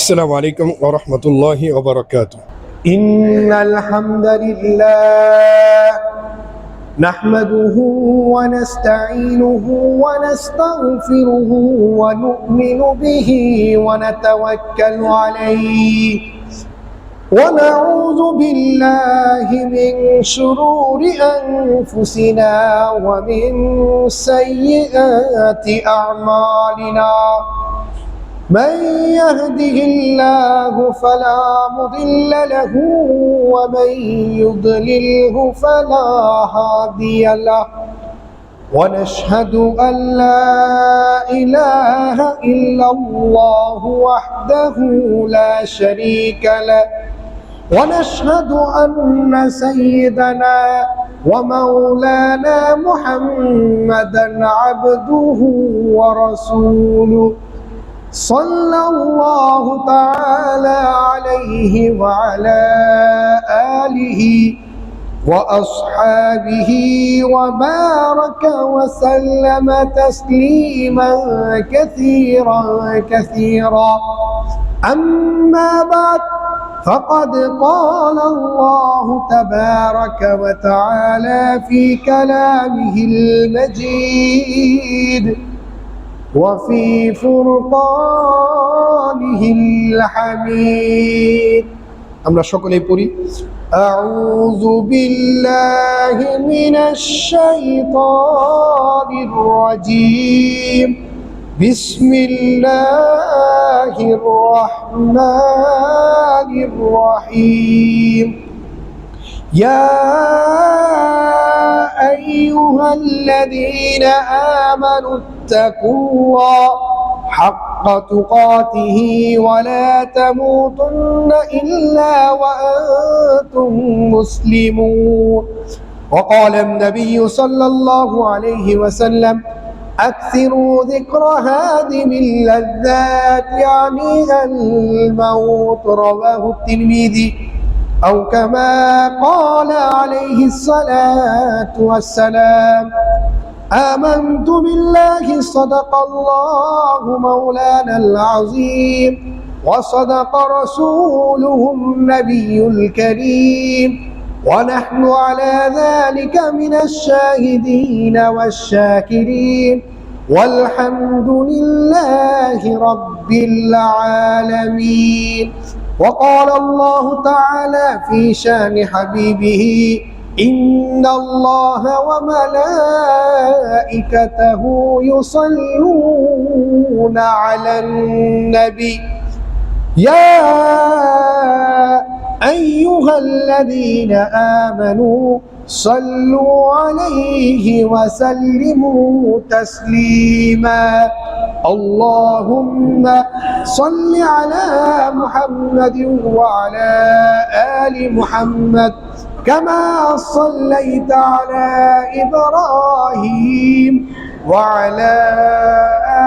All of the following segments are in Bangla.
السلام عليكم ورحمة الله وبركاته. إن الحمد لله نحمده ونستعينه ونستغفره ونؤمن به ونتوكل عليه ونعوذ بالله من شرور أنفسنا ومن سيئات أعمالنا. من يهده الله فلا مضل له ومن يضلله فلا هادي له. ونشهد أن لا إله إلا الله وحده لا شريك له. ونشهد أن سيدنا ومولانا محمدا عبده ورسوله صلى الله تعالى عليه وعلى آله وأصحابه وبارك وسلم تسليما كثيرا. أما بعد فقد قال الله تبارك وتعالى في كلامه المجيد وفي فرقانه الحميد. আমরা সকলেই পড়ি أعوذ بالله من الشيطان الرجيم بسم الله الرحمن الرحيم. يا أيها الذين آمنوا اتقوا الله حق تقاته ولا تموتن إلا وأنتم مسلمون. وقال النبي صلى الله عليه وسلم أكثروا ذكر هادم اللذات يعني الموت. رواه الترمذي أو كما قال عليه الصلاة والسلام. آمنت بالله صدق الله مولانا العظيم وصدق رسوله النبي الكريم ونحن على ذلك من الشاهدين والشاكرين والحمد لله رب العالمين. وقال الله تعالى في شان حبيبه إن الله وملائكته يصلون على النبي يا أيها الذين آمنوا صلوا عليه وسلموا تسليما. اللهم صل على محمد وعلى آل محمد كما صليت على إبراهيم وعلى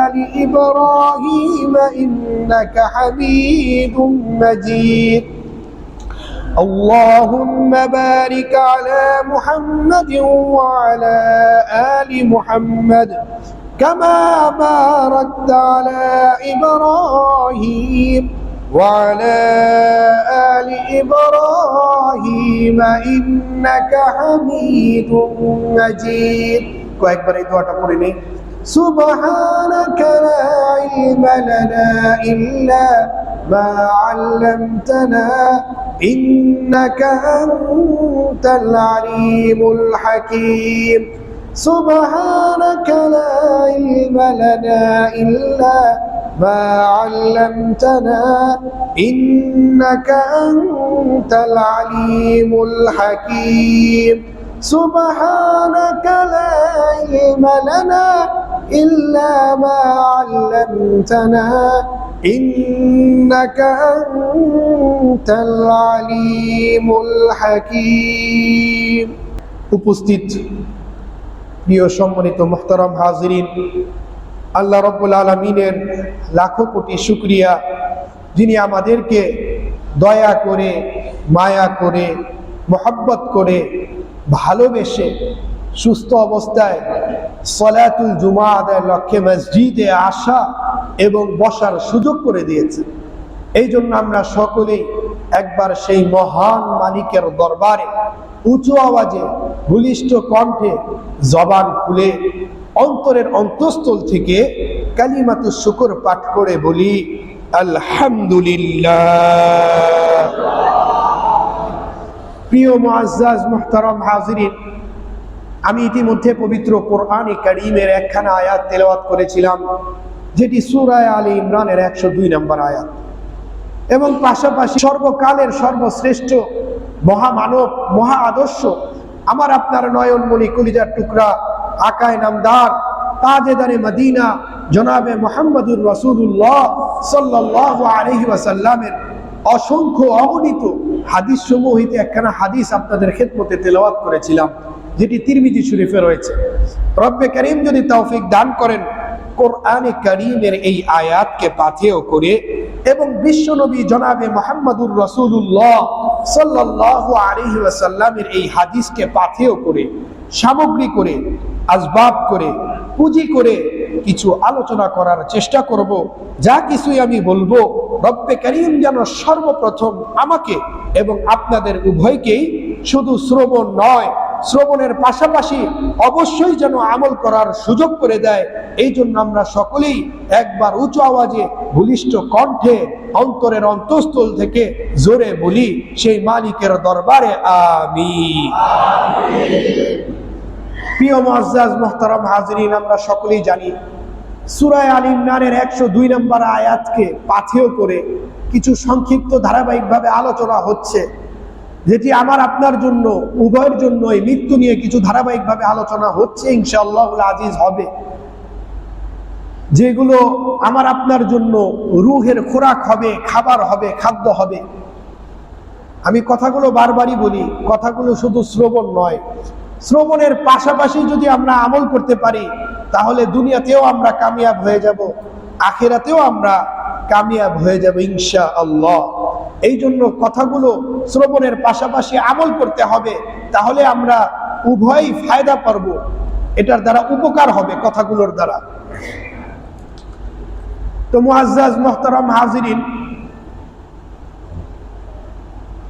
آل إبراهيم إنك حميد مجيد. اللهم بارك على محمد وعلى آل محمد كما باركت على إبراهيم وعلى آل إبراهيم إنك حميد مجيد. কয়েকবার এই দোয়াটা পড়ে নেই। سبحانك لا علم لنا إلا ما علمتنا إنك أنت العليم الحكيم. سبحانك لا علم لنا إلا ما علمتنا إنك أنت العليم الحكيم. سبحانك لا علم لنا إلا ما علمتنا إنك أنت العليم الحكيم. উপস্থিত প্রিয় সম্মানিত মুহতারাম হাজিরিন, আল্লাহ রাব্বুল আলামিনের লাখো কোটি শুকরিয়া, যিনি আমাদেরকে দয়া করে, মায়া করে, মোহাব্বত করে, ভালোবেসে সুস্থ অবস্থায় সলাতুল জুমা আদায়ের লক্ষ্যে মসজিদে আসা এবং বসার সুযোগ করে দিয়েছে। এই জন্য আমরা সকলেই একবার সেই মহান মালিকের দরবারে উঁচু আওয়াজে বলিষ্ঠ কণ্ঠে জবান খুলে অন্তরের অন্তঃস্থল থেকে কালিমাতুশ শুকর পাঠ করে বলি আলহামদুলিল্লাহ। প্রিয় মুআজ্জাজ মুহতারাম হাজিরিন, আমি ইতিমধ্যে পবিত্র কোরআনে কারীমের একখানা আয়াত তেলাওয়াত করেছিলাম, যেটি সূরা আলে ইমরানের 102 নম্বর আয়াত, এবং পাশাপাশি সর্বকালের সর্বশ্রেষ্ঠ মহামানব, মহা আদর্শ, আমার আপনার নয়নমণি কলিজার টুকরা, আকায়ে নামদার, তাজেদারে মদিনা জনাবে মুহাম্মদুর রাসূলুল্লাহ সাল্লাল্লাহু আলাইহি ওয়াসাল্লামের অসংখ্য অগণিত হাদিস সমূহ হইতে একখানা হাদিস আপনাদের খেদমতে তেলাওয়াত করেছিলাম, যেটি তিরমিজি শরীফে রয়েছে। রব্বে কারীম যদি তৌফিক দান করেন, কোরআনে কারীমের এই আয়াতকে পাথেয় করে এবং বিশ্বনবী জনাবে মুহাম্মদুর রাসূলুল্লাহ সাল্লাল্লাহু আলাইহি ওয়াসাল্লামের এই হাদিসকে পাথেয় করে, সামগ্রী করে, আসবাব করে, পুঁজি করে কিছু আলোচনা করার চেষ্টা করব। যা কিছুই আমি বলবো, রব্বে কারীম যেন সর্বপ্রথম আমাকে এবং আপনাদের উভয়কেই শুধু শ্রবণ নয়, শ্রবণের পাশাপাশি অবশ্যই যেন আমল করার সুযোগ করে দেয়। এই জন্য আমরা সকলেই একবার উঁচু আওয়াজে বলিষ্ঠ কণ্ঠে অন্তরের অন্তঃস্থল থেকে জোরে বলি সেই মালিকের দরবারে আমিন। প্রিয় মুআজ্জাজ মুহতারাম হাজিরিন, আমরা সকলেই জানি সূরা আলে ইমরানের 102 নম্বর আয়াতকে পাথেয় করে কিছু সংক্ষিপ্ত ধারাবাহিকভাবে আলোচনা হচ্ছে, যেটি আমার আপনার জন্য, উভয়ের জন্য এই মৃত্যু নিয়ে কিছু ধারাবাহিকভাবে আলোচনা হচ্ছে, ইনশাআল্লাহুল আজিজ হবে, যেগুলো আমার আপনার জন্য রূহের খোরাক হবে, খাবার হবে, খাদ্য হবে। আমি কথাগুলো বারবারই বলি, কথাগুলো শুধু শ্রবণ নয়, শ্রবণের পাশাপাশি যদি আমরা আমল করতে পারি, তাহলে দুনিয়াতেও আমরা কামিয়াব হয়ে যাব, আখিরাতেও আমরা কামিয়াব হয়ে যাব ইনশাআল্লাহ। এই জন্য কথাগুলো শ্রবণের পাশাপাশি আমল করতে হবে, তাহলে আমরা উভয়ই ফায়দা পাবো, এটার দ্বারা উপকার হবে কথাগুলোর দ্বারা। তো মুআজ্জাজ মুহতারাম হাজিরিন,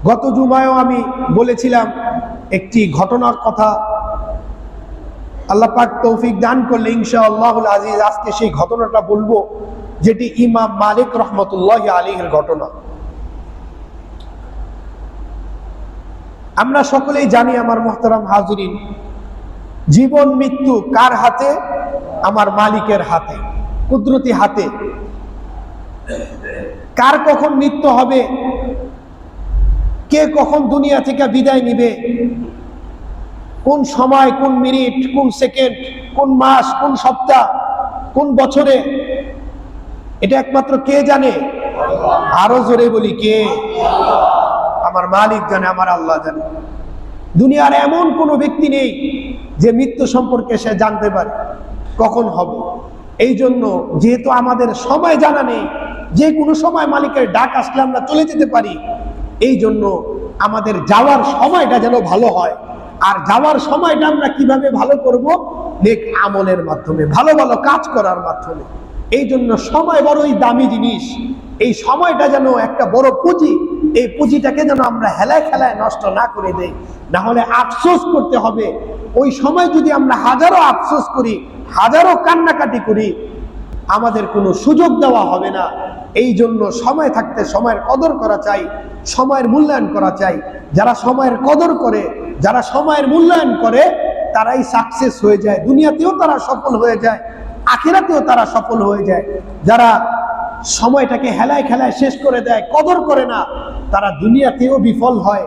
গত জুমায়ও আমি বলেছিলাম একটি ঘটনার কথা। আল্লাহ পাক তৌফিক দান করলে ইনশাআল্লাহুল আজিজ আজকে সেই ঘটনাটা বলবো, যেটি ইমাম মালিক রহমতুল্লাহি আলাইহির ঘটনা। আমরা সকলেই জানি আমার মুহতারাম হাজিরিন, জীবন মৃত্যু কার হাতে? আমার মালিকের হাতে, কুদরতি হাতে। কার কখন মৃত্যু হবে, কে কখন দুনিয়া থেকে বিদায় নিবে, কোন সময়, কোন মিনিট, কোন সেকেন্ড, কোন মাস, কোন সপ্তাহ, কোন বছরে, এটা একমাত্র কে জানে? আরো জোরে বলি, কে? আমার মালিক জানে, আমার আল্লাহ জানে। দুনিয়ার এমন কোনো ব্যক্তি নেই যে মৃত্যু সম্পর্কে সে জানতে পারে কখন হবে। এই জন্য যেহেতু আমাদের সময় জানা নেই, যে কোনো সময় মালিকের ডাক আসলে আমরা চলে যেতে পারি, এই জন্য আমাদের যাওয়ার সময়টা যেন ভালো হয়। আর যাওয়ার সময়টা আমরা কিভাবে ভালো করব? নেক আমলের মাধ্যমে, ভালো ভালো কাজ করার মাধ্যমে। এই জন্য সময় বড়ই দামি জিনিস। এই সময়টা যেন একটা বড় পুঁজি, এই পুঁজিটাকে যেন আমরা হেলায় খেলায় নষ্ট না করে দেই, না হলে আফসোস করতে হবে। ওই সময় যদি আমরা হাজারো আফসোস করি, হাজারো কান্নাকাটি করি, আমাদের কোনো সুযোগ দেওয়া হবে না। এই জন্য সময় থাকতে সময়ের কদর করা চাই, সময়ের মূল্যায়ন করা চাই। যারা সময়ের কদর করে, যারা সময়ের মূল্যায়ন করে, তারাই সাকসেস হয়ে যায়, দুনিয়াতেও তারা সফল হয়ে যায়, আখিরাতেও তারা সফল হয়ে যায়। যারা সময়টাকে হেলায় খেলায় শেষ করে দেয়, কদর করে না, তারা দুনিয়াতেও বিফল হয়,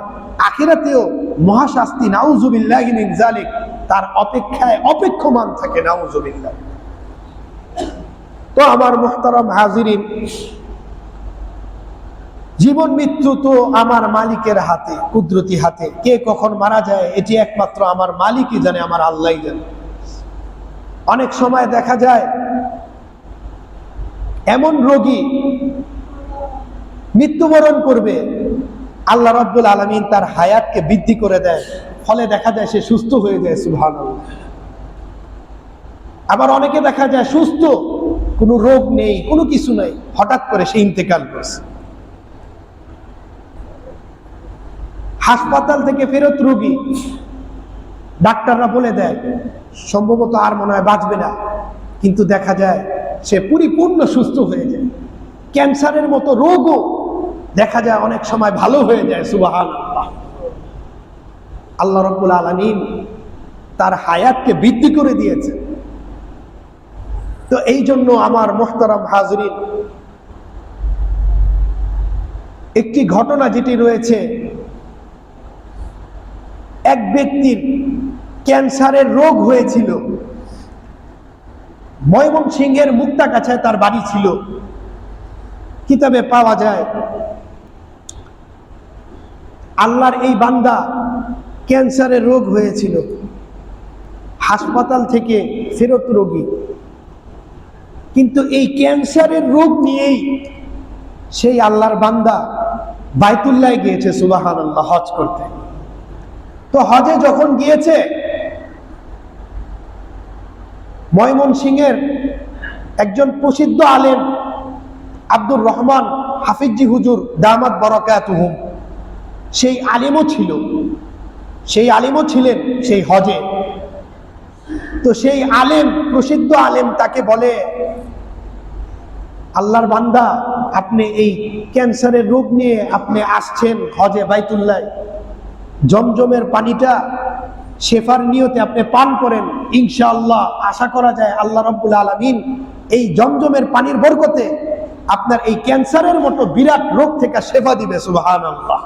আখিরাতেও মহাশাস্তি নাউজুবিল্লাহি মিন যালিক তার অপেক্ষায় অপেক্ষমান থাকে, নাউজুবিল্লাহ। তো আমার মুহতারাম হাজিরিন, জীবন মৃত্যু তো আমার মালিকের হাতে, কুদরতি হাতে। কে কখন মারা যায় এটি একমাত্র আমার মালিকই জানে, আমার আল্লাহই জানে। অনেক সময় দেখা যায় এমন রোগী মৃত্যুবরণ করবে, আল্লাহ রাব্বুল আলামিন তার হায়াতকে বৃদ্ধি করে দেয়, ফলে দেখা যায় সে সুস্থ হয়ে যায়, সুবহানাল্লাহ। আবার অনেকে দেখা যায় সুস্থ, কোনো রোগ নেই, কোনো কিছু নাই, হঠাৎ করে সে ইন্তেকাল করছে। হাসপাতাল থেকে ফেরত রোগী, ডাক্তাররা বলে দেয় সম্ভবত আর মনে হয় বাঁচবে না, কিন্তু দেখা যায় সে পরিপূর্ণ সুস্থ হয়ে যায়। ক্যান্সারের মতো রোগও দেখা যায় অনেক সময় ভালো হয়ে যায়। সুবহানাল্লাহ। আল্লাহ রাব্বুল আলামিন তার হায়াতকে বৃদ্ধি করে দিয়েছে। তো এই জন্য আমার মুহতারাম হাজরিন, একটি ঘটনা যেটি রয়েছে, এক ব্যক্তির ক্যান্সারের রোগ হয়েছিল, ময়মনসিংহের মুক্তাগাছায় তার বাড়ি ছিল। কিতাবে পাওয়া যায় আল্লাহর এই বান্দা ক্যান্সারের রোগ হয়েছিল, হাসপাতাল থেকে ফেরত রোগী, কিন্তু এই ক্যান্সারের রোগ নিয়েই সেই আল্লাহর বান্দা বাইতুল্লাহ গিয়েছে সুবহানাল্লাহ, হজ করতে। তো হজে যখন গিয়েছে, ময়মনসিংহের একজন প্রসিদ্ধ আলেম আব্দুর রহমান হাফিজি হুজুর দামাত বারাকাতুহুম, সেই আলেমও ছিলেন সেই হজে। তো সেই আলেম, প্রসিদ্ধ আলেম, তাকে বলে, আল্লাহর বান্দা, আপনি এই ক্যান্সারের রোগ নিয়ে আপনি আসছেন হজে বাইতুল্লাহ, জমজমের পানিটা শেফার নিয়তে আপনি পান করেন, ইনশাআল্লাহ আশা করা যায় আল্লাহ রাব্বুল আলামিন এই জমজমের পানির বরকতে আপনার এই ক্যান্সারের মতো বিরাট রোগ থেকে শেফা দিবে। সুবহানাল্লাহ।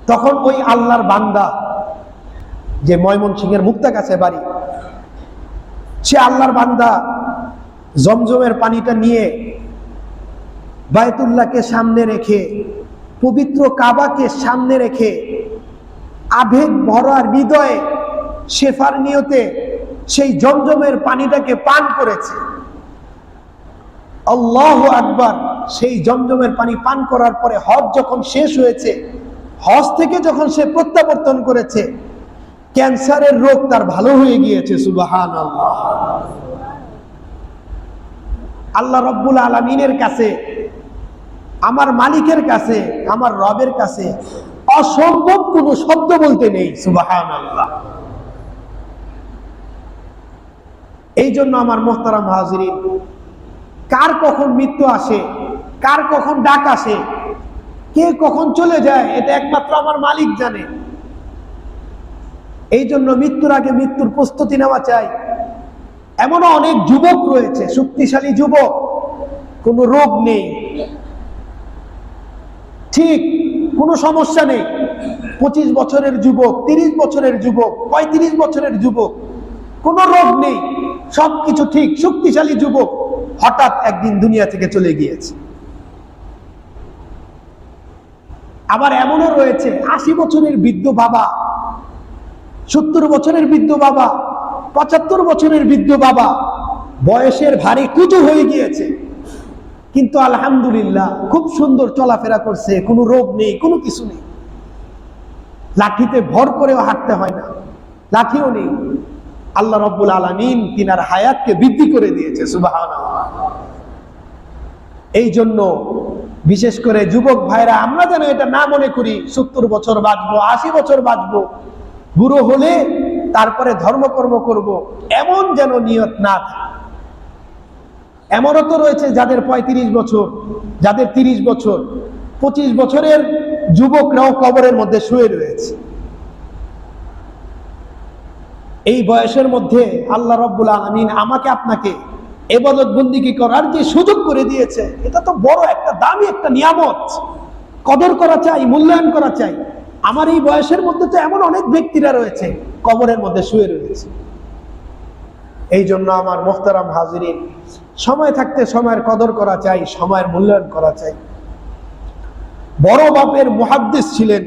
তখন ওই আল্লাহর বান্দা, যে ময়মনসিংহের মুক্তাগাছে বাড়ি, সে আল্লাহর বান্দা জমজমের পানিটা নিয়ে বায়তুল্লাহকে সামনে রেখে, পবিত্র কাবাকে সামনে রেখে, আবেগ ভরা হৃদয়ে শেফার নিয়তে সেই জমজমের পানিটাকে পান করেছে। আল্লাহু আকবার। সেই জমজমের পানি পান করার পরে হজ যখন শেষ হয়েছে, হজ থেকে যখন সে প্রত্যাবর্তন করেছে, ক্যান্সারের রোগ তার ভালো হয়ে গিয়েছে। সুবহানাল্লাহ। আল্লাহ রাব্বুল আলামিনের কাছে, আমার মালিকের কাছে, আমার রবের কাছে অসম্ভব কোনো শব্দ বলতে নেই। সুবহানাল্লাহ। এই জন্য আমার মুহতারাম হাজিরিন, কার কখন মৃত্যু আসে, কার কখন ডাক আসে, কে কখন চলে যায়, এটা একমাত্র আমার মালিক জানে। এই জন্য মৃত্যুর আগে মৃত্যুর প্রস্তুতি নেওয়া চাই। এমনও অনেক যুবক রয়েছে, শক্তিশালী যুবক, কোনো রোগ নেই, ঠিক কোনো সমস্যা নেই, 25 বছরের যুবক, 30 বছরের যুবক, 35 বছরের যুবক, কোনো রোগ নেই, সবকিছু ঠিক, শক্তিশালী যুবক, হঠাৎ একদিন দুনিয়া থেকে চলে গিয়েছে। আবার এমনও রয়েছে 80 বছরের বৃদ্ধ বাবা, 70 বছরের বৃদ্ধ বাবা, 75 বছরের বৃদ্ধ বাবা, বয়সের ভারী কুচু হয়ে গিয়েছে, কিন্তু আলহামদুলিল্লাহ খুব সুন্দর চলাফেরা করছে, কোনো রোগ নেই, কোনো কিছু নেই, লাঠিতে ভর করেও হাঁটতে হয় না, লাঠিও নেই। আল্লাহ রাব্বুল আলামিন তিনার হায়াতকে বৃদ্ধি করে দিয়েছে। সুবহানাল্লাহ। এই জন্য বিশেষ করে যুবক ভাইরা, আমরা যেন এটা না মনে করি 70 বছর বাঁচবো, 80 বছর বাঁচবো, বুড়ো হলে তারপরে ধর্মকর্ম করব, এমন যেন নিয়ত না থাকে। এমনও তো রয়েছে যাদের 35 বছর, যাদের 30 বছর, 25 বছরের যুবকরাও কবরের মধ্যে শুয়ে রয়েছে। এই বয়সের মধ্যে আল্লাহ রাব্বুল আলামিন আমাকে আপনাকে ইবাদত বন্দেগী করার যে সুযোগ করে দিয়েছে, এটা তো বড় একটা দামি একটা নিয়ামত, কদর করা চাই, মূল্যায়ন করা চাই। আমার এই বয়সের মধ্যে তো এমন অনেক ব্যক্তিরা রয়েছে কবরের মধ্যে শুয়ে রয়েছে। এই জন্য আমার মুহতারাম হাজিরিন, সময় থাকতে সময়ের কদর করা চাই, সময়ের মূল্যায়ন করা চাই। বড় বাপের মুহাদ্দিস ছিলেন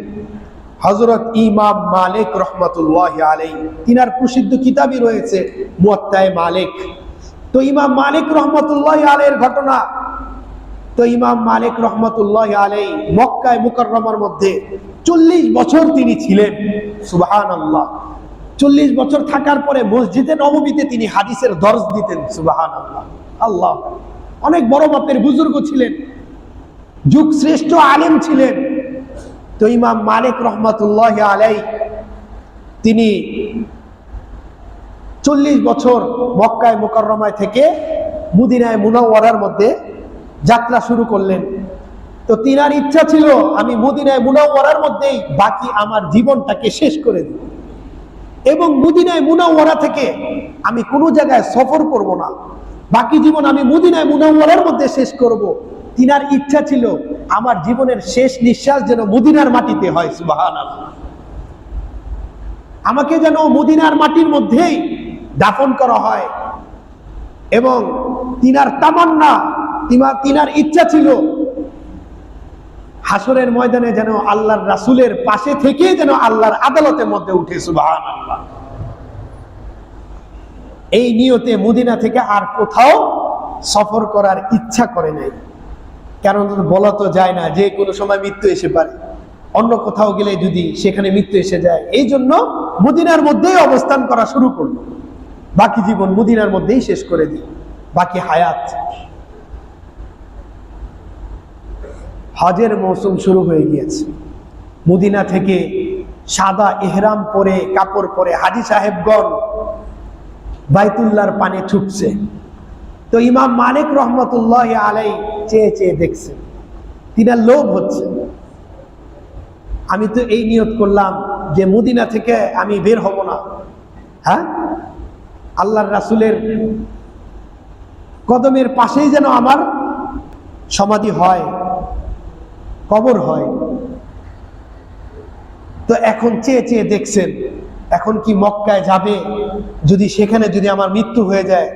হযরত ইমাম মালিক রাহমাতুল্লাহি আলাইহি, তিনার প্রসিদ্ধ কিতাবই রয়েছে মুওয়াত্তায়ে মালিক। তো ইমাম মালিক রাহমাতুল্লাহি আলাইহির ঘটনা, তো ইমাম মালিক রাহমাতুল্লাহি আলাইহি মক্কায় মুকাররমার মধ্যে 40 বছর তিনি ছিলেন। সুবহানাল্লাহ। 40 বছর থাকার পরে মসজিদে নববীতে তিনি হাদিসের দর্স দিতেন। সুবহানাল্লাহ। আল্লাহ, অনেক বড় মাপের বুজুর্গ ছিলেন। যুগ শ্রেষ্ঠ আলেম ছিলেন। তো ইমাম মালিক রহমাতুল্লাহ আলাই তিনি 40 বছর মক্কায় মুকাররমায় থেকে মদিনায় মুনাওয়ারার মধ্যে যাত্রা শুরু করলেন। তো তিনার ইচ্ছা ছিল আমি মদিনায় মুনাওয়ারার মধ্যেই বাকি আমার জীবনটাকে শেষ করে দিই এবং মদিনায় মুনাওয়ারা থেকে আমি কোনো জায়গায় সফর করব না, বাকি জীবন আমি মদিনায় মুনাওয়ারার মধ্যে শেষ করব। তিনার ইচ্ছা ছিল আমার জীবনের শেষ নিঃশ্বাস যেন মদিনার মাটিতে হয়। সুবহানাল্লাহ। আমাকে যেন মদিনার মাটির মধ্যেই দাফন করা হয় এবং তিনার তামান্না, তিনার ইচ্ছা ছিল হাসরের ময়দানে যেন আল্লাহর রাসূলের পাশে থেকে যেন আল্লাহর আদালতের মধ্যে উঠে। সুবহানাল্লাহ। এই নিয়তে মদিনা থেকে আর কোথাও সফর করার ইচ্ছা করে নাই, কারণ বলা তো যায় না যে কোনো সময় মৃত্যু এসে পারে, অন্য কোথাও গেলে যদি সেখানে মৃত্যু এসে যায়, এই জন্য মদিনার মধ্যেই অবস্থান করা শুরু করলো। বাকি জীবন মদিনার মধ্যেই শেষ করে দিই, বাকি হায়াত। হজের মৌসুম শুরু হয়ে গিয়েছে। মদিনা থেকে সাদা ইহরাম পরে, কাপড় পরে হাজী সাহেবগণ বাইতুল্লাহর পানে ছুটছে। তো ইমাম মালিক রহমতুল্লাহ আলাই চেয়ে চেয়ে দেখছে, তিনার লোভ হচ্ছে। আমি তো এই নিয়ত করলাম যে মদিনা থেকে আমি বের হব না, হ্যাঁ, আল্লাহর রাসূলের কদমের পাশেই যেন আমার সমাধি হয়, কবর হয়। তো এখন চেয়ে চেয়ে দেখছেন, এখন কি মক্কায় যাবে, যদি সেখানে যদি আমার মৃত্যু হয়ে যায়,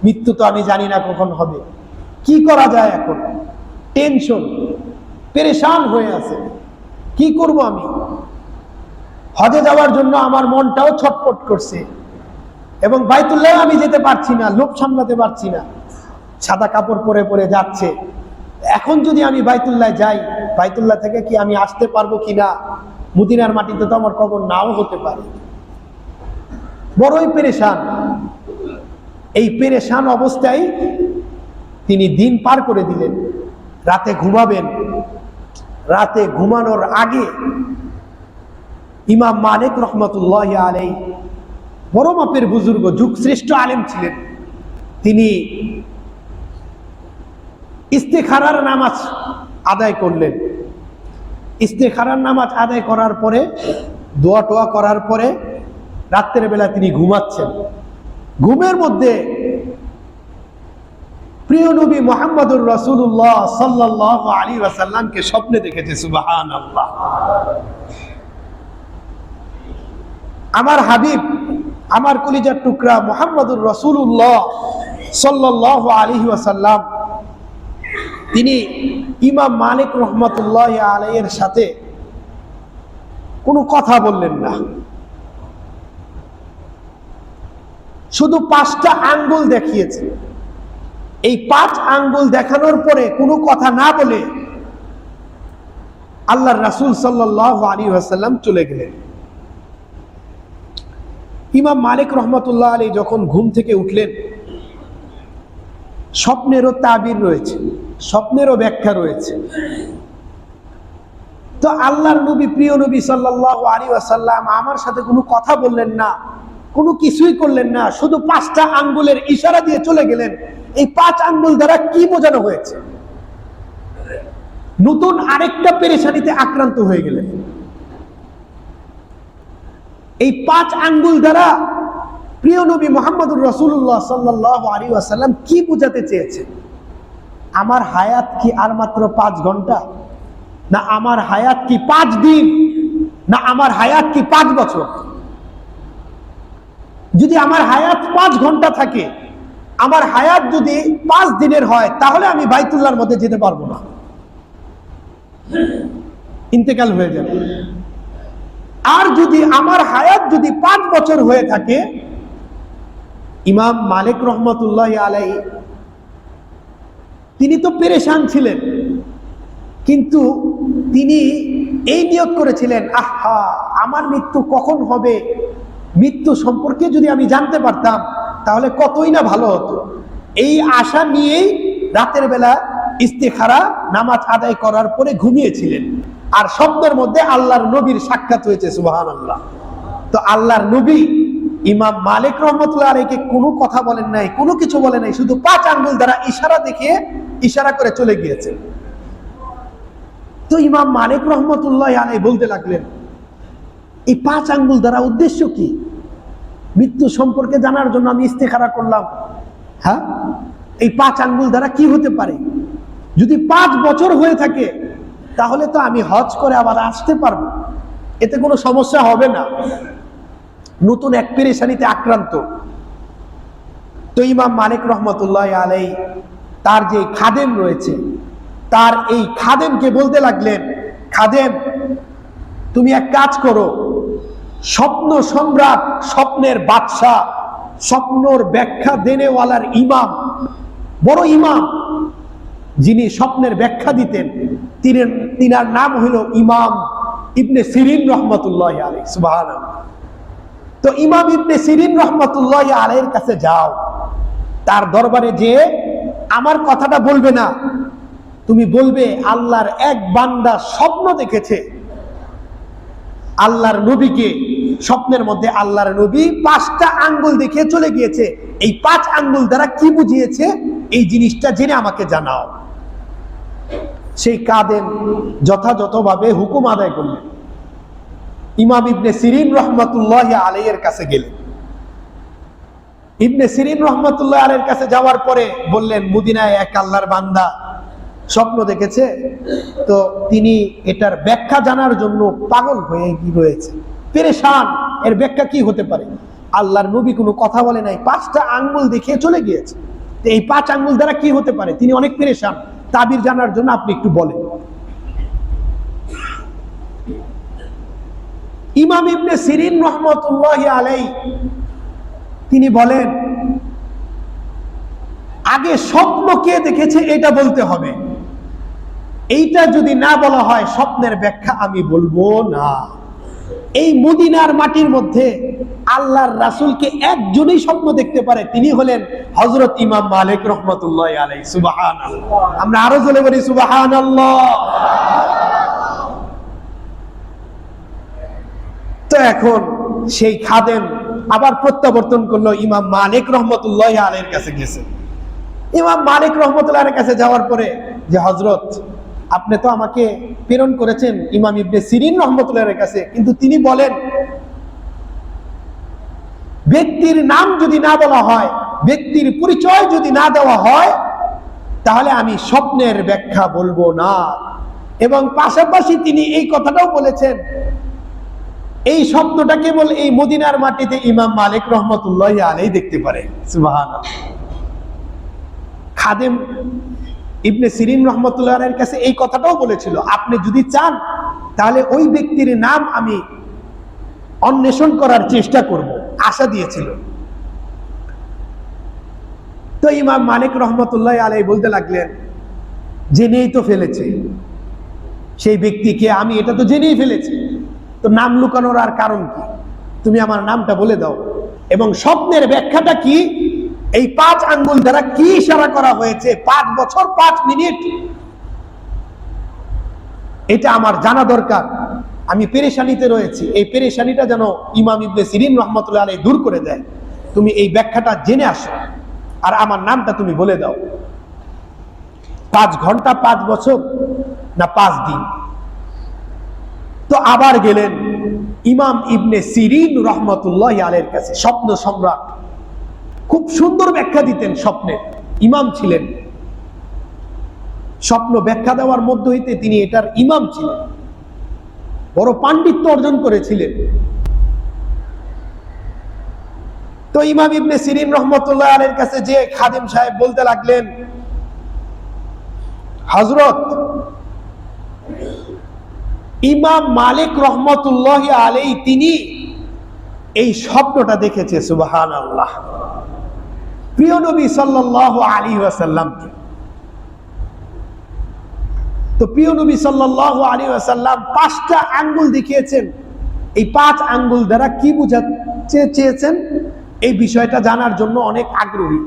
মৃত্যু তো আমি জানি না কখন হবে, কি করা যায়? এখন টেনশন, পেরেশান হয়ে আছে, কি করব আমি? হজে যাওয়ার জন্য আমার মনটাও ছটফট করছে এবং বাইতুল্লাহ আমি যেতে পারছি না, লোভ সামলাতে পারছি না। সাদা কাপড় পরে পরে যাচ্ছে। এখন যদি আমি বাইতুল্লাহ যাই, বাইতুল্লাহ থেকে কি আমি আসতে পারবো কিনা? মদিনার মাটিতে তো আমার কবর নাও হতে পারে। বড়ই পেরেশান। এই পেরেশান অবস্থায় তিনি দিন পার করে দিলেন। রাতে ঘুমাবেন, রাতে ঘুমানোর আগে ইমাম মালিক রহমতুল্লাহ আলাই বড় মাপের বুজুর্গ, যুগ শ্রেষ্ঠ আলেম ছিলেন। তিনি ইস্তেখারার নামাজ আদায় করলেন। ইস্তেখারার নামাজ আদায় করার পরে, দোয়া টোয়া করার পরে রাত্রের বেলা তিনি ঘুমাচ্ছেন। ঘুমের মধ্যে প্রিয় নবী মুহাম্মদুর রাসূলুল্লাহ সাল্লাল্লাহু আলাইহি ওয়াসাল্লামকে স্বপ্নে দেখেছে। সুবহানাল্লাহ। আমার হাবিব, আমার কলিজার টুকরা মুহাম্মদুর রাসূলুল্লাহ সাল্লাল্লাহু আলাইহি ওয়াসাল্লাম তিনি ইমাম মালিক রহমতুল্লাহ আলাইহির সাথে কোনো কথা বললেন না, শুধু 5টা আঙ্গুল দেখিয়েছে। এই 5 আঙ্গুল দেখানোর পরে কোনো কথা না বলে আল্লাহর রাসূল সাল্লাল্লাহু আলাইহি ওয়াসাল্লাম চলে গেলেন। ইমাম মালিক রহমতুল্লাহ আলাইহি যখন ঘুম থেকে উঠলেন, স্বপ্নেরও তাবির রয়েছে, স্বপ্নেরও ব্যাখ্যা রয়েছে। তো আল্লাহর নবী, প্রিয় নবী সাল্লাল্লাহু আলাইহি ওয়াসাল্লাম আমার সাথে কোনো কথা বললেন না, কোনো কিছুই করলেন না, শুধু 5টা আঙ্গুলের ইশারা দিয়ে চলে গেলেন। এই 5 আঙ্গুল দ্বারা কি বোঝানো হয়েছে? নতুন আরেকটা পেরেশানিতে আক্রান্ত হয়ে গেলেন। এই 5 আঙ্গুল দ্বারা প্রিয় নবী মুহাম্মদুর রাসূলুল্লাহ সাল্লাল্লাহু আলাইহি ওয়াসাল্লাম কি বোঝাতে চেয়েছেন? আমার হায়াত কি আর মাত্র 5 ঘন্টা, না আমার হায়াত কি 5 দিন, না আমার হায়াত কি 5 বছর? যদি আমার হায়াত 5 ঘন্টা থাকে, আমার হায়াত যদি 5 দিনের হয়, তাহলে আমি বাইতুল্লাহর মধ্যে যেতে পারবো না, ইন্তেকাল হয়ে যাবে। আর যদি আমার হায়াত যদি 5 বছর হয়ে থাকে, ইমাম মালিক রহমতুল্লাহ আলাইহি তিনি তো পেরেশান ছিলেন, কিন্তু তিনি এই নিয়ত করেছিলেন, আহা, আমার মৃত্যু কখন হবে, মৃত্যু সম্পর্কে যদি আমি জানতে পারতাম তাহলে কতই না ভালো হতো। এই আশা নিয়েই রাতের বেলা ইস্তেখারা নামাজ আদায় করার পরে ঘুমিয়েছিলেন, আর স্বপ্নের মধ্যে আল্লাহর নবীর সাক্ষাৎ হয়েছে। সুবহানাল্লাহ। তো আল্লাহর নবী ইমাম মালিক রহমতুল্লাহ আলাইহিকে কোনো কথা বলেন নাই, কোনো কিছু বলেন নাই, শুধু 5 আঙ্গুল দ্বারা ইশারা দেখিয়ে ইশারা করে চলে গিয়েছে। তো ইমাম মালিক রহমতুল্লাহ আলাইহি বলতে লাগলেন, এই 5 আঙ্গুল দ্বারা উদ্দেশ্য কি? মৃত্যু সম্পর্কে জানার জন্য আমি ইস্তেখারা করলাম। হ্যাঁ, এই 5 আঙ্গুল দ্বারা কি হতে পারে? যদি 5 বছর হয়ে থাকে তাহলে তো আমি হজ করে আবার আসতে পারবো, এতে কোনো সমস্যা হবে না। নতুন এক পেরেশানিতে আক্রান্ত। তো ইমাম মালিক রহমতুল্লাহ আলাইহি তার যে খাদেম রয়েছে, তার এই খাদেমকে বলতে লাগলেন, খাদেম তুমি এক কাজ করো, স্বপ্ন সম্রাট, স্বপ্নের বাদশাহ, স্বপ্নর ব্যাখ্যা দেনেওয়ালার ইমাম, বড় ইমাম যিনি স্বপ্নের ব্যাখ্যা দিতেন, তিনার নাম হলো ইমাম ইবনে সিরিন রহমতুল্লাহ আলাইহি। সুবহানাল্লাহ। তো ইমাম ইবনে সিরিন রহমতুল্লাহ আলাইহির কাছে যাও, তার দরবারে যে আমার কথাটা বলবে না, তুমি বলবে আল্লাহর এক বান্দা স্বপ্ন দেখেছে, আল্লাহর নবীকে স্বপ্নের মধ্যে আল্লাহর নবী 5টা আঙ্গুল দেখে চলে গিয়েছে, এই 5 আঙ্গুল দ্বারা কি বুঝিয়েছে এই জিনিসটা জেনে আমাকে জানাও। সেই কাদেম যথাযথভাবে হুকুম আদায় করলেন। ইমাম ইবনে সিরিন রহমতুল্লাহ আলাইহির কাছে গেলেন। ইবনে সিরিন রহমতুল্লাহ আলাইহির কাছে যাওয়ার পরে বললেন, মদিনায় এক আল্লাহর বান্দা স্বপ্ন দেখেছে, তো তিনি এটার ব্যাখ্যা জানার জন্য পাগল হয়ে রয়েছে, পেরেশান। এর ব্যাখ্যা কি হতে পারে? আল্লাহর নবী কোনো কথা বলে নাই, 5টা আঙ্গুল দেখে চলে গিয়েছে, তো এই 5 আঙ্গুল দ্বারা কি হতে পারে? তিনি অনেক পেরেশান, তাবির জানার জন্য আপনি একটু বলেন। ইমাম ইবনে সিরিন রহমতুল্লাহ আলাইহি তিনি বলেন, আগে স্বপ্ন কে দেখেছে এটা বলতে হবে, এইটা যদি না বলা হয় স্বপ্নের ব্যাখ্যা আমি বলবো না। এই মদিনার মাটির মধ্যে আল্লাহর রাসূলকে একজনই স্বপ্ন দেখতে পারে, তিনি হলেন হযরত ইমাম মালিক রহমতুল্লাহ আলাইহি। সুবহানাল্লাহ। আমরা আরো জোরে বলি সুবহানাল্লাহ। তো এখন সেই খাদেম আবার প্রত্যাবর্তন করলো, ইমাম মালিক রহমতুল্লাহ আলাইহির কাছে গেছে। ইমাম মালিক রহমতুল্লাহ আলাইহির কাছে যাওয়ার পরে, যে হযরত আপনি তো আমাকে প্রেরণ করেছেন ইমাম ইবনে সিরিন রহমতুল্লাহর কাছে, কিন্তু তিনি বলেন ব্যক্তির নাম যদি না বলা হয়, ব্যক্তির পরিচয় যদি না দেওয়া হয়, তাহলে আমি স্বপ্নের ব্যাখ্যা বলবো না। এবং পাশাপাশি তিনি এই কথাটাও বলেছেন, এই স্বপ্নটা কেবল এই মদিনার মাটিতে ইমাম মালিক রহমতুল্লাহ আলাইহি দেখতে পারে। সুবহানাল্লাহ। খাদেম ইবনে সিরিন রহমতুল্লাহ আলাইহির কাছে এই কথাটাও বলেছিল, আপনি যদি চান তাহলে ওই ব্যক্তির নাম আমি অন্বেষণ করার চেষ্টা করব, আশা দিয়েছিল। তো ইমাম মালিক রহমতুল্লাহ আলাইহি বলতে লাগলেন, জেনেই তো ফেলেছে সেই ব্যক্তিকে, আমি এটা তো জেনেই ফেলেছি, তো নাম লুকানোর আর কারণ কি? তুমি আমার নামটা বলে দাও, এবং স্বপ্নের ব্যাখ্যাটা কি, এই 5 আঙ্গুল দ্বারা কি ইশারা করা হয়েছে, 5 বছর 5 মিনিট, এটা আমার জানা দরকার। আমি পেরেশানিতে রয়েছি, এই পেরেশানিটা যেন ইমাম ইবনে সিরিন রহমতুল্লাহ আলাইহি দূর করে দেয়। তুমি এই ব্যাখ্যাটা জেনে আসো আর আমার নামটা তুমি বলে দাও। 5 ঘন্টা, 5 বছর, না 5 দিন? তো আবার গেলেন ইমাম ইবনে সিরিন রহমতুল্লাহ আলাইহির কাছে, স্বপ্ন সম্রাট, খুব সুন্দর ব্যাখ্যা দিতেন, স্বপ্নের ইমাম ছিলেন, স্বপ্ন ব্যাখ্যা দেওয়ার মধ্য হইতে তিনি এটার ইমাম ছিলেন, বড় পাণ্ডিত্য অর্জন করেছিলেন। তো ইমাম ইবনে সিরিন রহমতুল্লাহ আলাইহির কাছে যে খাদেম সাহেব বলতে লাগলেন, হযরত ইমাম মালিক রহমতুল্লাহ আলাইহি তিনি এই স্বপ্নটা দেখেছে। সুবহানাল্লাহ। প্রিয় নবী সাল্লাল্লাহু আলাইহি ওয়াসাল্লামকে। তো প্রিয় নবী সাল্লাল্লাহু আলাইহি ওয়াসাল্লাম 5টা আঙ্গুল দেখিয়েছেন, এই 5 আঙ্গুল দ্বারা কি বোঝাতে চেয়েছেন এই বিষয়টা জানার জন্য অনেক আগ্রহী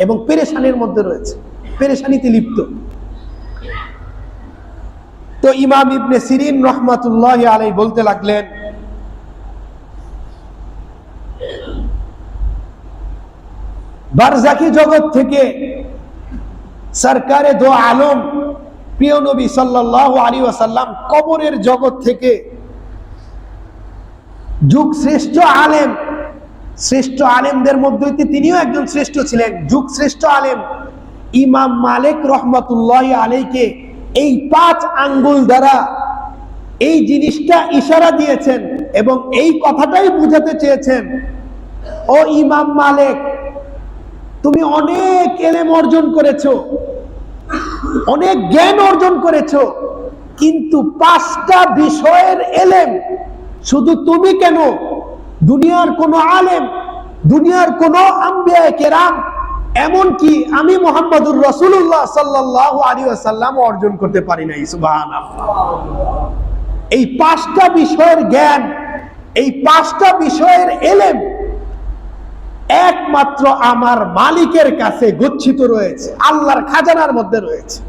এবং পেরেশানির মধ্যে রয়েছে, পেরেশানিতে লিপ্ত। তো ইমাম ইবনে সিরিন রহমাতুল্লাহি আলাইহি বলতে লাগলেন, বারজাকি জগৎ থেকে সরকারে দো আলম প্রিয় নবী সাল্লাল্লাহু আলাইহি ওয়াসাল্লাম কবরের জগৎ থেকে যুগ শ্রেষ্ঠ আলেম, শ্রেষ্ঠ আলেমদের মধ্যে তিনিও একজন শ্রেষ্ঠ ছিলেন, যুগ শ্রেষ্ঠ আলেম ইমাম মালিক রহমাতুল্লাহি আলাইহিকে এই 5 আঙ্গুল দ্বারা এই জিনিসটা ইশারা দিয়েছেন এবং এই কথাটাই বুঝাতে চেয়েছেন, ও ইমাম মালিক, তুমি অনেক ইলম অর্জন করেছো, অনেক জ্ঞান অর্জন করেছো, কিন্তু 5টা বিষয়ের ইলম শুধু তুমি কেন, দুনিয়ার কোন আলেম, দুনিয়ার কোন আম্বিয়া কেরাম, এমনকি আমি মুহাম্মদুর রাসূলুল্লাহ সাল্লাল্লাহু আলাইহি ওয়াসাল্লাম অর্জন করতে পারি নাই। সুবহানাল্লাহ। এই 5টা বিষয়ের জ্ঞান, এই 5টা বিষয়ের ইলম একমাত্র আমার মালিকের কাছে গচ্ছিত রয়েছে, আল্লাহর খাজানার মধ্যে রয়েছে।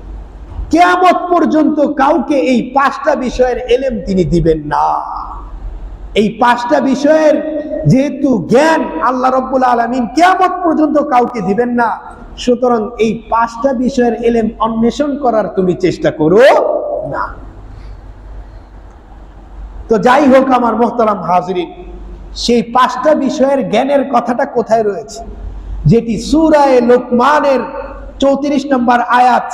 কিয়ামত পর্যন্ত কাউকে এই 5টা বিষয়ের ইলম তিনি দিবেন না। এই 5টা বিষয়ের যেহেতু জ্ঞান আল্লাহ রাব্বুল আলামিন কিয়ামত পর্যন্ত কাউকে দিবেন না, সুতরাং এই 5টা বিষয়ের ইলম অন্বেষণ করার তুমি চেষ্টা করো না। তো যাই হোক আমার মুহতারাম হাজিরিন, সেই 5টা বিষয়ের জ্ঞানের কথাটা কোথায় রয়েছে, যেটি সূরা লোকমানের 34 নম্বর আয়াত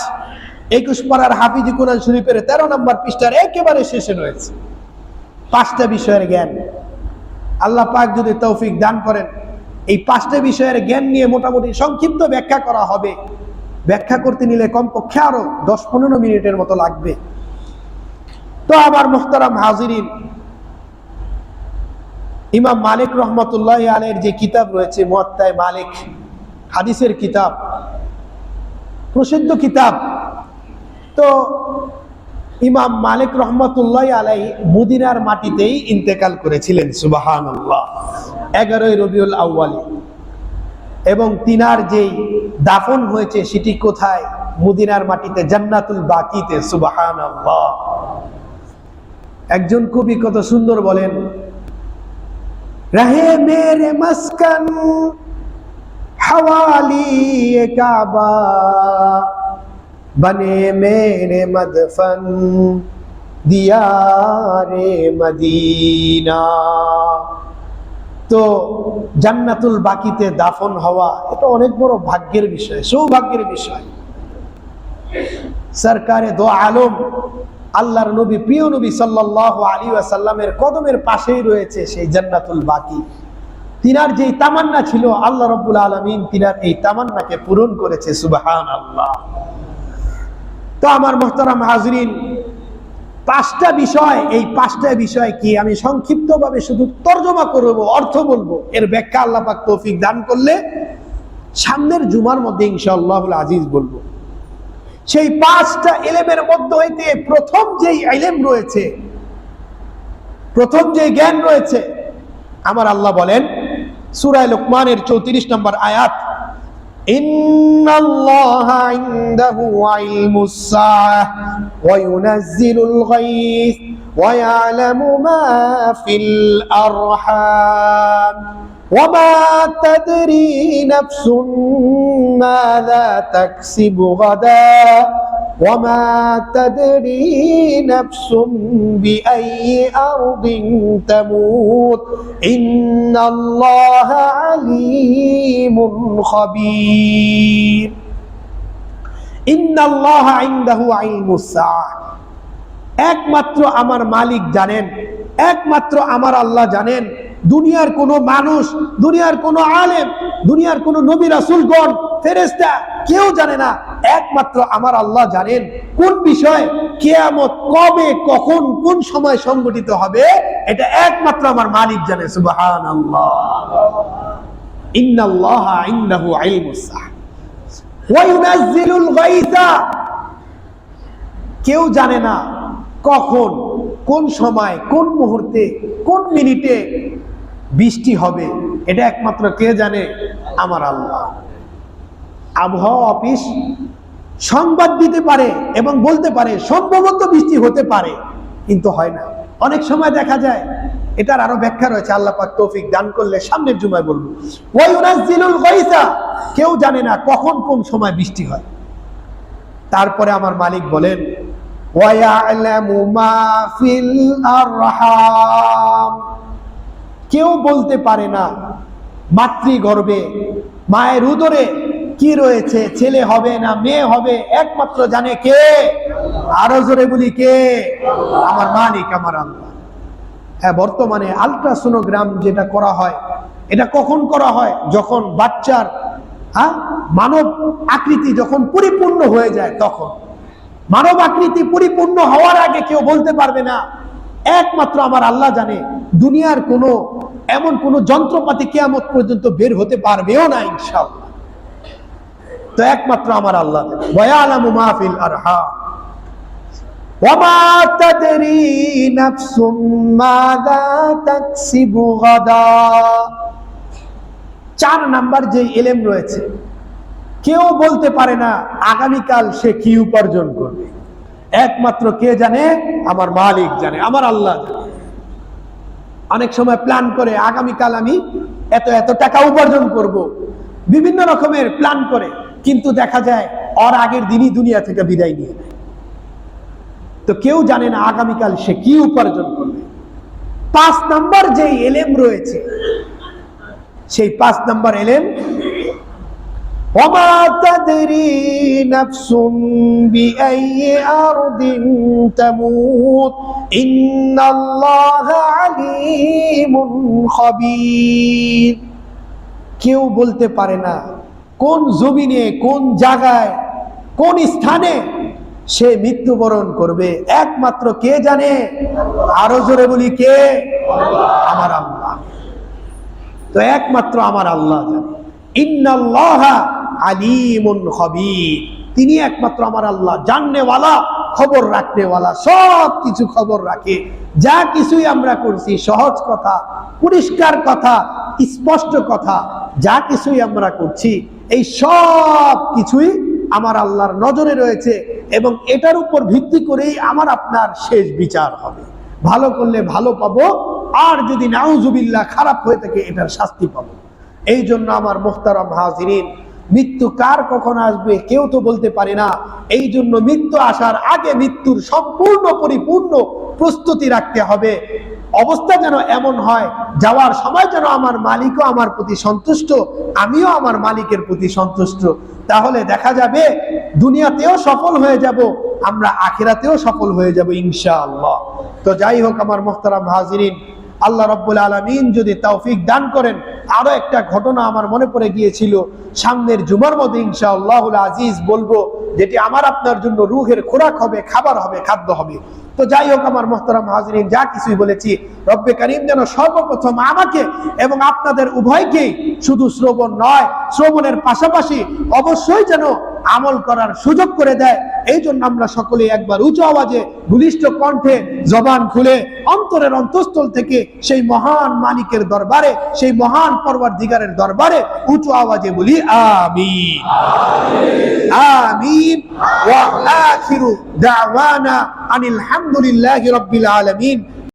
21 পারার হাফিজ কোরআন শরীফের 13 নম্বর পৃষ্ঠার একেবারে শেষে রয়েছে। 5টা বিষয়ের জ্ঞান, আল্লাহ পাক যদি তৌফিক দান করেন এই 5টা বিষয়ের জ্ঞান নিয়ে মোটামুটি সংক্ষিপ্ত ব্যাখ্যা করা হবে। ব্যাখ্যা করতে নিলে কমপক্ষে আরো 10-15 মিনিটের মতো লাগবে। তো আমার মুহতারাম হাজিরিন, ইমাম মালিক রহমাতুল্লাহি আলাইহির যে কিতাব রয়েছে মুয়াত্তা মালিক, হাদিসের কিতাব, প্রসিদ্ধ কিতাব, তো ইমাম মালিক রহমাতুল্লাহি আলাইহি মদিনার মাটিতেই ইন্তেকাল করেছিলেন। সুবহানাল্লাহ। 11 রবিউল আউয়ালে। এবং তিনার যেই দাফন হয়েছে সেটি কোথায়? মদিনার মাটিতে, জান্নাতুল বাকিতে। সুবহানাল্লাহ। একজন কবি কত সুন্দর বলেন, রহে মেরে মস্কন হওয়ালি কাবা, বনে মেরে মদফন দিয়ারে মদিনা। তো জান্নাতুল বাকিতে দাফন হওয়া এটা অনেক বড় ভাগ্যের বিষয়, সৌভাগ্যের বিষয়। সরকারে দো আলম আল্লাহর নবী, প্রিয় নবী সাল্লাল্লাহু আলাইহি ওয়াসাল্লামের কদমের পাশেই রয়েছে সেই জান্নাতুল বাকি। তিনার যেই তামান্না ছিল আল্লাহ রাব্বুল আলামিন তিনার এই তামান্নাকে পূরণ করেছে। সুবহানাল্লাহ। তো আমার মুহতারাম হাজরিন, 5টা বিষয়, এই 5টা বিষয় কি আমি সংক্ষিপ্তভাবে শুধু তরজমা করব, অর্থ বলবো, এর ব্যাখ্যা আল্লাহ পাক তৌফিক দান করলে সামনের জুমার মধ্যে ইনশাআল্লাহুল আজিজ বলবো। সেই 5টা ইলমের মধ্যে হইতে প্রথম যেই ইলম রয়েছে, প্রথম যে জ্ঞান রয়েছে, আমার আল্লাহ বলেন সূরা লোকমানের 34 নম্বর আয়াত, ইন্নাল্লাহা ইনদাহু ইলমুস সাআহ ওয়া ইউনাজ্জিলুল গায়স ওয়া ইয়ালামু মা ফিল আরহাম ওয়া মা তাদরি নাফসুন মাযা তাকসিবু গাদা ওয়া মা তাদরি নাফসুন বিআইয়ি আরদিন তামুত ইন্নাল্লাহা আলীমুন খাবীর। ইন্নাল্লাহা ইনদাহু ইলমুস সাআহ, একমাত্র আমার মালিক জানেন, একমাত্র আমার আল্লাহ জানেন। দুনিয়ার কোন মানুষ, দুনিয়ার কোন আলেম, দুনিয়ার কোন নবী রাসূলগণ, ফেরেশতা কেউ জানে না, একমাত্র আমার আল্লাহ জানেন কোন বিষয়, কিয়ামত কবে, কখন, কোন সময় সংঘটিত হবে, এটা একমাত্র আমার মালিক জানে। সুবহানাল্লাহ। ইন্নাল্লাহা ইনদাহু ইলমুস সাআহ ওয়া ইউনাজ্জিলুল গায়সা, কেউ জানে না কখন, কোন সময়, কোন মুহূর্তে, কোন মিনিটে বৃষ্টি হবে, এটা একমাত্র কে জানে? আমার আল্লাহ। আবহাওয়া অফিস সংবাদ দিতে পারে এবং বলতে পারে সম্ভবত বৃষ্টি হতে পারে, কিন্তু হয় না। অনেক সময় দেখা যায়, এটার আরো ব্যাখ্যা রয়েছে, আল্লাহ পাক তৌফিক দান করলে সামনের জুমায় বলবো। ওয়ায়ুনাজ্জিলুল গায়সা, কেউ জানে না কখন কোন সময় বৃষ্টি হয়। তারপরে আমার মালিক বলেন ওয়ায়ালামু মা ফিল আরহাম, কেউ বলতে পারে না মাতৃগর্ভে মায়ের উদরে কি রয়েছে, ছেলে হবে না মেয়ে হবে, একমাত্র জানে কে? আরো জোরে বলি কে? আমার মালিক, আমার আল্লাহ। হ্যাঁ, বর্তমানে আলট্রাসোনোগ্রাম যেটা করা হয়, এটা কখন করা হয়? যখন বাচ্চার মানব আকৃতি যখন পরিপূর্ণ হয়ে যায়, তখন। মানব আকৃতি পরিপূর্ণ হওয়ার আগে কেউ বলতে পারবে না, একমাত্র আমার আল্লাহ জানে। দুনিয়ার কোনো এমন কোন যন্ত্রপাতি কিয়ামত পর্যন্ত বের হতে পারবেও না ইনশাআল্লাহ। তো একমাত্র আমার আল্লাহ জানে। ওয়ায়ালামু মা ফিল আরহাম ওয়ামা তাদরি নাফসুম মাযা তাকসিবু গাদা। 4 নাম্বার যে ইলম রয়েছে, কেউ বলতে পারে না আগামীকাল সে কি উপার্জন করবে, একমাত্র কে জানে? আমার মালিক জানে, আমার আল্লাহ জানে। অনেক সময় প্ল্যান করে আগামীকাল আমি এত এত টাকা উপার্জন করব, বিভিন্ন রকমের প্ল্যান করে, কিন্তু দেখা যায় ওর আগের দিনই দুনিয়া থেকে বিদায় নিয়ে নেয়। তো কেউ জানে না আগামীকাল সে কি উপার্জন করবে। 5 নাম্বার যে ইলম রয়েছে, সেই 5 নাম্বার ইলম ওয়ামা তাদরি নাফসুম বিআইয়ি আরদিন তামুত ইন্নাল্লাহা আলীমুন খাবীর। কেউ বলতে পারে না কোন জমিনে, কোন জায়গায়, কোন স্থানে সে মৃত্যুবরণ করবে, একমাত্র কে জানে? আরো জোরে বলি কে? আমার আল্লাহ। তো একমাত্র আমার আল্লাহ জানে। ইন্নাল্লাহা আলীমুন খাবীর, তিনি একমাত্র আমার আল্লাহ জাননেওয়ালা, খবর রাখনেওয়ালা, সব কিছু খবর রাখে। যা কিছুই আমরা করছি, সহজ কথা, পরিষ্কার কথা, স্পষ্ট কথা, যা কিছুই আমরা করছি, এই সব কিছুই আমার আল্লাহর নজরে রয়েছে, এবং এটার উপর ভিত্তি করেই আমার আপনার শেষ বিচার হবে। ভালো করলে ভালো পাবো, আর যদি নাউজুবিল্লাহ খারাপ হয়ে থাকে এটার শাস্তি পাবো। এই জন্য আমার মুহতারাম হাজিরিন, মৃত্যু কার কখন আসবে কেউ তো বলতে পারে না। এই জন্য মৃত্যু আসার আগে মৃত্যুর সম্পূর্ণ পরিপূর্ণ প্রস্তুতি রাখতে হবে। অবস্থা যেন এমন হয়, যাওয়ার সময় যেন আমার মালিকও আমার প্রতি সন্তুষ্ট, আমিও আমার মালিকের প্রতি সন্তুষ্ট। তাহলে দেখা যাবে দুনিয়াতেও সফল হয়ে যাব, আমরা আখিরাতেও সফল হয়ে যাব ইনশাআল্লাহ। তো যাই হোক আমার মুহতারাম হাজিরিন, আল্লাহ রাব্বুল আলামিন যদি তৌফিক দান করেন, আরো একটা ঘটনা আমার মনে পড়ে গিয়েছিল, সামনের জুমার মধ্যে ইনশাআল্লাহুল আজিজ বলবো, যেটি আমার আপনার জন্য রূহের খোরাক হবে, খাবার হবে, খাদ্য হবে। তো যাই হোক আমার মুহতারাম হাজিরিন, যা কিছুই বলেছি, রব্বে কারীম যেন সর্বপ্রথম আমাকে এবং আপনাদের উভয়কেই শুধু শ্রবণ নয়, শ্রবণের পাশাপাশি অবশ্যই যেন আমল করার সুযোগ করে দেয়। এই জন্য আমরা সকলে একবার উঁচু আওয়াজে, বলিষ্ঠ কণ্ঠে, জবান খুলে, অন্তরের অন্তঃস্থল থেকে সেই মহান মালিকের দরবারে, সেই মহান পরওয়ারদিগারের দরবারে উঁচু আওয়াজে বলি আমিন, আমিন। ওয়া আখিরু দাওয়ানা আনিল হামদুলিল্লাহি রাব্বিল আলামিন।